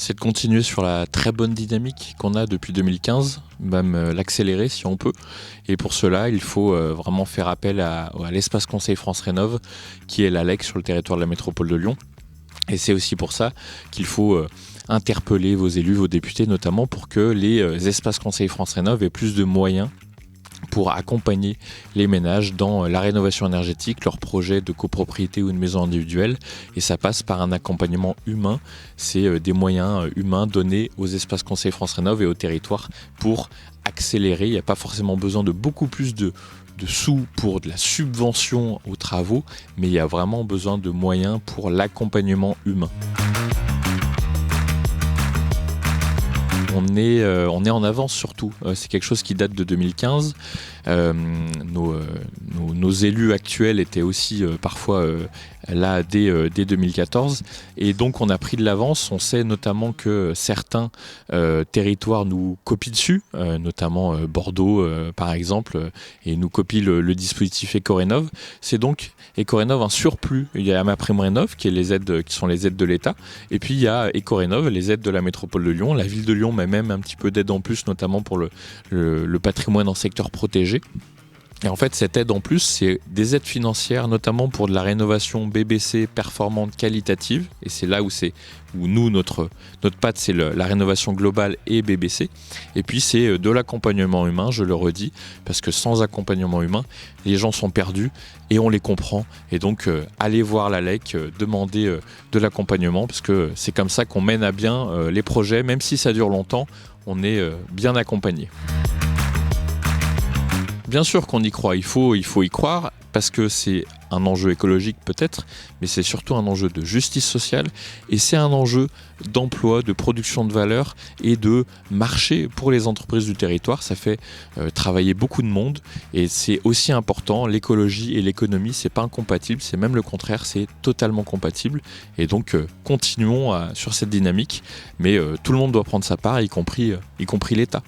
c'est de continuer sur la très bonne dynamique qu'on a depuis 2015, même l'accélérer si on peut. Et pour cela, il faut vraiment faire appel à l'espace Conseil France Rénov, qui est l'ALEC sur le territoire de la métropole de Lyon. Et c'est aussi pour ça qu'il faut interpeller vos élus, vos députés notamment, pour que les espaces Conseil France Rénov aient plus de moyens pour accompagner les ménages dans la rénovation énergétique, leurs projets de copropriété ou une maison individuelle. Et ça passe par un accompagnement humain. C'est des moyens humains donnés aux espaces Conseil France Rénov et au territoire pour accélérer. Il n'y a pas forcément besoin de beaucoup plus de sous pour de la subvention aux travaux, mais il y a vraiment besoin de moyens pour l'accompagnement humain. On est en avance surtout. C'est quelque chose qui date de 2015. Nos élus actuels étaient aussi parfois là dès 2014. Et donc on a pris de l'avance. On sait notamment que certains territoires nous copient dessus, notamment Bordeaux par exemple, et nous copient le dispositif Ecorénov. C'est donc Ecorénov un surplus. Il y a MaPrimeRénov qui sont les aides de l'État. Et puis il y a Ecorénov, les aides de la métropole de Lyon. La ville de Lyon met même un petit peu d'aide en plus, notamment pour le patrimoine en secteur protégé. Et en fait, cette aide en plus, c'est des aides financières, notamment pour de la rénovation BBC performante qualitative. Et c'est là où nous, notre patte, c'est la rénovation globale et BBC. Et puis, c'est de l'accompagnement humain, je le redis, parce que sans accompagnement humain, les gens sont perdus et on les comprend. Et donc, allez voir l'ALEC, demandez de l'accompagnement, parce que c'est comme ça qu'on mène à bien les projets. Même si ça dure longtemps, on est bien accompagné. Bien sûr qu'on y croit, il faut y croire parce que c'est un enjeu écologique peut-être, mais c'est surtout un enjeu de justice sociale et c'est un enjeu d'emploi, de production de valeur et de marché pour les entreprises du territoire. Ça fait travailler beaucoup de monde et c'est aussi important. L'écologie et l'économie, c'est pas incompatible, c'est même le contraire, c'est totalement compatible. Et donc continuons sur cette dynamique, mais tout le monde doit prendre sa part, y compris l'État.